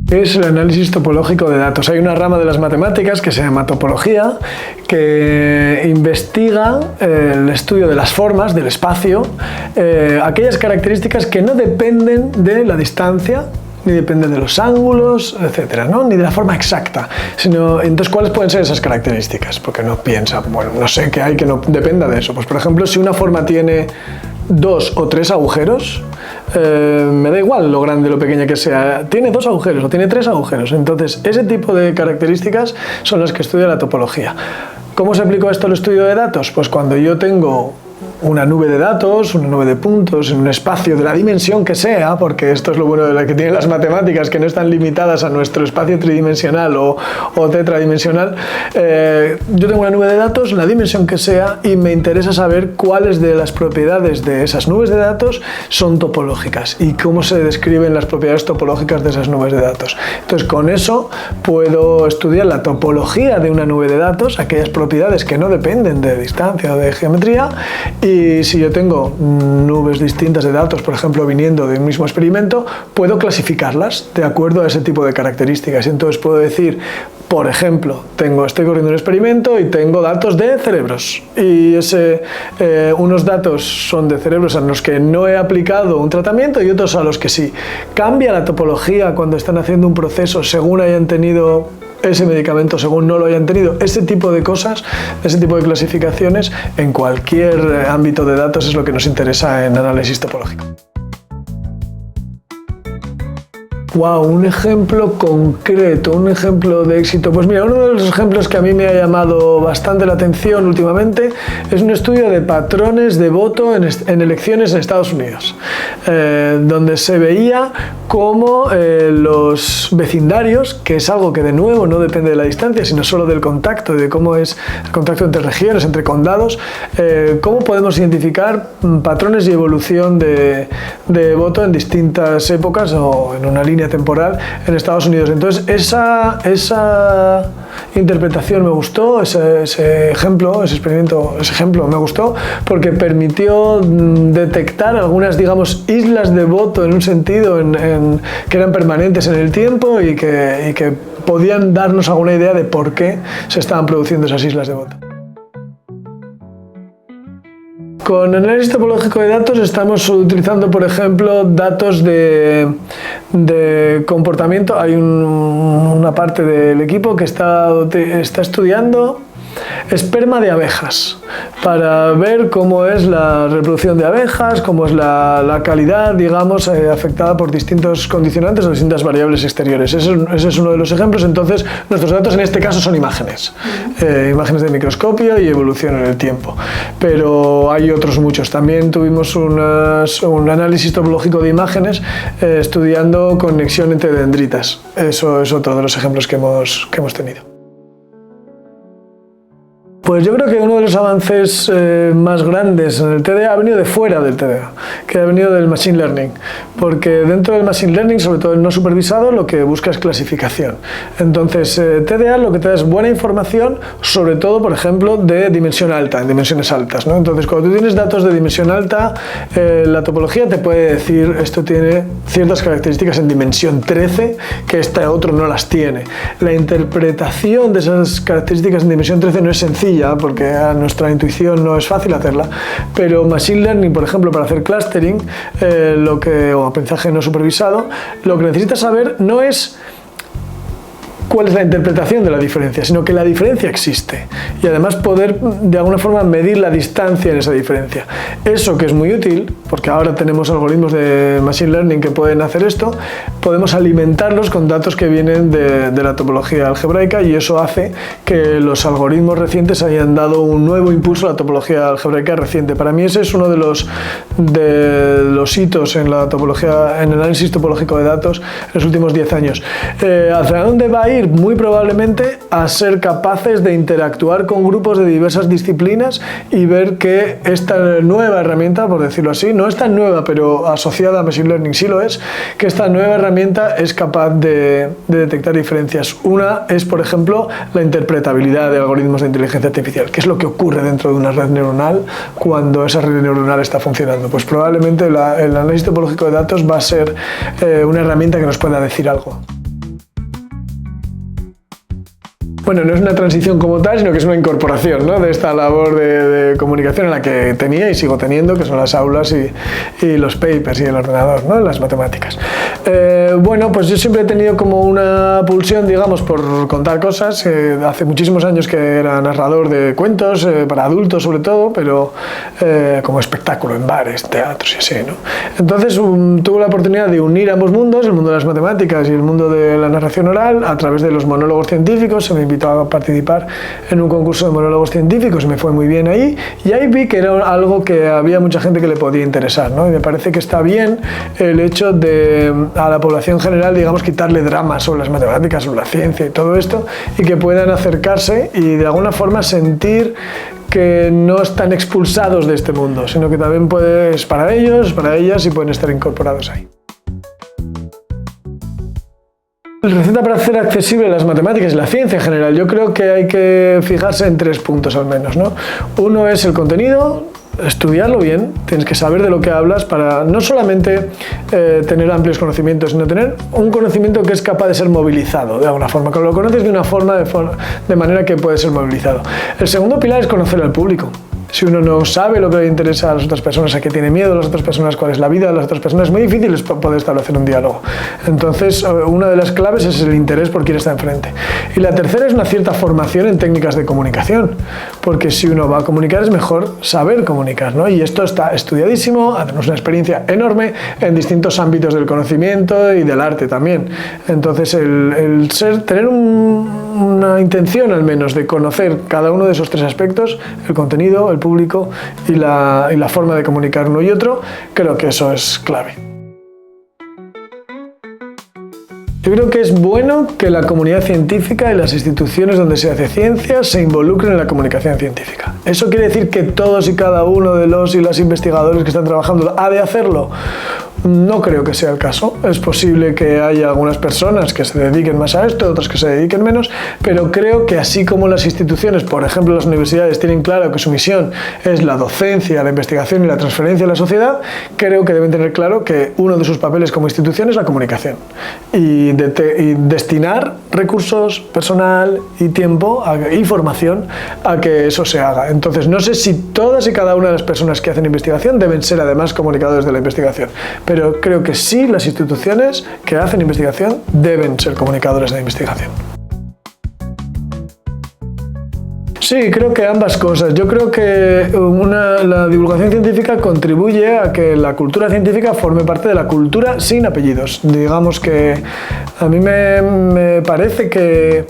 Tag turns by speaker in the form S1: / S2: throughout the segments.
S1: Es el análisis topológico de datos. Hay una rama de las matemáticas que se llama topología, que investiga el estudio de las formas, del espacio, aquellas características que no dependen de la distancia, ni dependen de los ángulos, etcétera, ¿no? Ni de la forma exacta, sino entonces ¿cuáles pueden ser esas características? Porque no piensa, bueno, no sé qué hay que no dependa de eso. Pues por ejemplo, si una forma tiene 2 o 3 agujeros, me da igual lo grande o lo pequeña que sea, tiene 2 agujeros o tiene 3 agujeros. Entonces, ese tipo de características son las que estudia la topología. ¿Cómo se aplicó esto al estudio de datos? Pues cuando yo tengo una nube de datos, una nube de puntos, en un espacio de la dimensión que sea, porque esto es lo bueno de la que tienen las matemáticas, que no están limitadas a nuestro espacio tridimensional o tetradimensional. Yo tengo una nube de datos, la dimensión que sea, y me interesa saber cuáles de las propiedades de esas nubes de datos son topológicas y cómo se describen las propiedades topológicas de esas nubes de datos. Entonces, con eso puedo estudiar la topología de una nube de datos, aquellas propiedades que no dependen de distancia o de geometría. Y si yo tengo nubes distintas de datos, por ejemplo, viniendo de un mismo experimento, puedo clasificarlas de acuerdo a ese tipo de características. Entonces puedo decir, por ejemplo, estoy corriendo un experimento y tengo datos de cerebros. Y unos datos son de cerebros a los que no he aplicado un tratamiento y otros a los que sí. Cambia la topología cuando están haciendo un proceso según hayan tenido ese medicamento, según no lo hayan tenido. Ese tipo de cosas, ese tipo de clasificaciones en cualquier ámbito de datos es lo que nos interesa en análisis topológico. Wow, un ejemplo concreto, un ejemplo de éxito. Pues mira, uno de los ejemplos que a mí me ha llamado bastante la atención últimamente es un estudio de patrones de voto en elecciones en Estados Unidos, donde se veía cómo los vecindarios, que es algo que de nuevo no depende de la distancia, sino solo del contacto, de cómo es el contacto entre regiones, entre condados, cómo podemos identificar patrones y evolución de voto en distintas épocas o en una línea temporal en Estados Unidos. Entonces esa interpretación me gustó, ese ejemplo me gustó porque permitió detectar algunas, digamos, islas de voto en un sentido que eran permanentes en el tiempo y que podían darnos alguna idea de por qué se estaban produciendo esas islas de voto. Con análisis topológico de datos estamos utilizando, por ejemplo, datos de comportamiento. Hay una parte del equipo que está estudiando esperma de abejas para ver cómo es la reproducción de abejas, cómo es la calidad, digamos, afectada por distintos condicionantes o distintas variables exteriores. Ese es uno de los ejemplos. Entonces, nuestros datos en este caso son imágenes, imágenes de microscopio y evolución en el tiempo. Pero hay otros muchos. También tuvimos un análisis topológico de imágenes estudiando conexión entre dendritas. Eso es otro de los ejemplos que hemos tenido. Pues yo creo que uno de los avances más grandes en el TDA ha venido de fuera del TDA, que ha venido del Machine Learning, porque dentro del Machine Learning, sobre todo el no supervisado, lo que busca es clasificación. Entonces, TDA lo que te da es buena información, sobre todo, por ejemplo, de dimensión alta, en dimensiones altas, ¿no? Entonces, cuando tú tienes datos de dimensión alta, la topología te puede decir, esto tiene ciertas características en dimensión 13, que este otro no las tiene. La interpretación de esas características en dimensión 13 no es sencilla, porque a nuestra intuición no es fácil hacerla, pero Machine Learning, por ejemplo, para hacer clustering o aprendizaje no supervisado, lo que necesitas saber no es cuál es la interpretación de la diferencia, sino que la diferencia existe y además poder de alguna forma medir la distancia en esa diferencia. Eso, que es muy útil, porque ahora tenemos algoritmos de Machine Learning que pueden hacer esto, podemos alimentarlos con datos que vienen de la topología algebraica, y eso hace que los algoritmos recientes hayan dado un nuevo impulso a la topología algebraica reciente. Para mí ese es uno de los hitos en la topología, en el análisis topológico de datos en los últimos 10 años. ¿Hacia dónde va a ir? ir muy probablemente a ser capaces de interactuar con grupos de diversas disciplinas y ver que esta nueva herramienta, por decirlo así, no es tan nueva, pero asociada a Machine Learning sí lo es, que esta nueva herramienta es capaz de detectar diferencias. Una es, por ejemplo, la interpretabilidad de algoritmos de inteligencia artificial. ¿Qué es lo que ocurre dentro de una red neuronal cuando esa red neuronal está funcionando? Pues probablemente el análisis topológico de datos va a ser una herramienta que nos pueda decir algo. Bueno, no es una transición como tal, sino que es una incorporación, ¿no?, de esta labor de comunicación en la que tenía y sigo teniendo, que son las aulas y los papers y el ordenador, ¿no?, las matemáticas. Bueno, pues yo siempre he tenido como una pulsión, digamos, por contar cosas. Hace muchísimos años que era narrador de cuentos, para adultos sobre todo, pero como espectáculo en bares, teatros y así, ¿no? Entonces tuve la oportunidad de unir ambos mundos, el mundo de las matemáticas y el mundo de la narración oral, a través de los monólogos científicos. Se me invitó a participar en un concurso de monólogos científicos, me fue muy bien ahí, y ahí vi que era algo que había mucha gente que le podía interesar, ¿no? Y me parece que está bien el hecho de a la población general, digamos, quitarle drama sobre las matemáticas, sobre la ciencia y todo esto, y que puedan acercarse y de alguna forma sentir que no están expulsados de este mundo, sino que también es para ellos, para ellas, y pueden estar incorporados ahí. Receta para hacer accesible las matemáticas y la ciencia en general. Yo creo que hay que fijarse en 3 puntos al menos, ¿no? Uno es el contenido, estudiarlo bien, tienes que saber de lo que hablas para no solamente tener amplios conocimientos, sino tener un conocimiento que es capaz de ser movilizado de alguna forma, que lo conoces de una forma, de manera que puede ser movilizado. El segundo pilar es conocer al público. Si uno no sabe lo que le interesa a las otras personas, a qué tiene miedo a las otras personas, cuál es la vida de las otras personas, es muy difícil poder establecer un diálogo. Entonces, una de las claves es el interés por quien está enfrente. Y la tercera es una cierta formación en técnicas de comunicación, porque si uno va a comunicar es mejor saber comunicar, ¿no? Y esto está estudiadísimo, tenemos una experiencia enorme en distintos ámbitos del conocimiento y del arte también. Entonces, tener una intención al menos de conocer cada uno de esos 3 aspectos, el contenido, el público y la forma de comunicar uno y otro, creo que eso es clave. Yo creo que es bueno que la comunidad científica y las instituciones donde se hace ciencia se involucren en la comunicación científica. ¿Eso quiere decir que todos y cada uno de los y las investigadores que están trabajando ha de hacerlo? No creo que sea el caso. Es posible que haya algunas personas que se dediquen más a esto, otras que se dediquen menos, pero creo que así como las instituciones, por ejemplo las universidades, tienen claro que su misión es la docencia, la investigación y la transferencia a la sociedad, creo que deben tener claro que uno de sus papeles como institución es la comunicación y destinar recursos, personal y tiempo y formación a que eso se haga. Entonces, no sé si todas y cada una de las personas que hacen investigación deben ser además comunicadores de la investigación, pero creo que sí las instituciones que hacen investigación deben ser comunicadores de la investigación. Sí, creo que ambas cosas. Yo creo que la divulgación científica contribuye a que la cultura científica forme parte de la cultura sin apellidos. Digamos que a mí me parece que,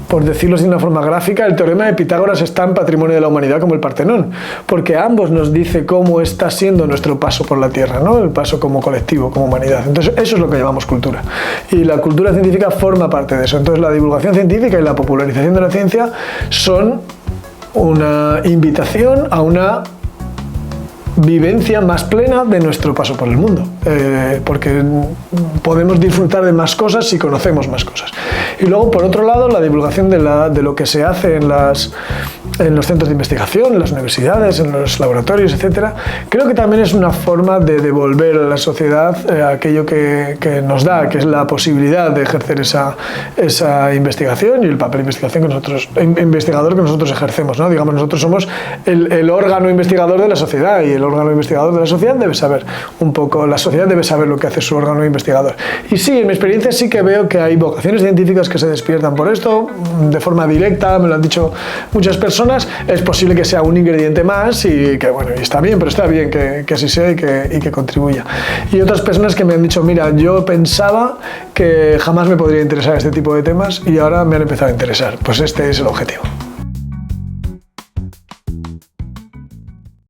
S1: por decirlo de una forma gráfica, el teorema de Pitágoras está en patrimonio de la humanidad como el Partenón, porque ambos nos dice cómo está siendo nuestro paso por la Tierra, ¿no? El paso como colectivo, como humanidad. Entonces, eso es lo que llamamos cultura. Y la cultura científica forma parte de eso. Entonces, la divulgación científica y la popularización de la ciencia son una invitación a una vivencia más plena de nuestro paso por el mundo, porque podemos disfrutar de más cosas si conocemos más cosas. Y luego, por otro lado, la divulgación de lo que se hace en los centros de investigación, en las universidades, en los laboratorios, etcétera, creo que también es una forma de devolver a la sociedad aquello que nos da, que es la posibilidad de ejercer esa investigación y el papel investigador que nosotros ejercemos, ¿no? Digamos, nosotros somos el órgano investigador de la sociedad, y el órgano investigador de la sociedad debe saber un poco, la sociedad debe saber lo que hace su órgano investigador. Y sí, en mi experiencia sí que veo que hay vocaciones científicas que se despiertan por esto, de forma directa, me lo han dicho muchas personas. Es posible que sea un ingrediente más y que, bueno, y está bien, pero está bien que así sea y que contribuya. Y otras personas que me han dicho, mira, yo pensaba que jamás me podría interesar este tipo de temas y ahora me han empezado a interesar. Pues este es el objetivo.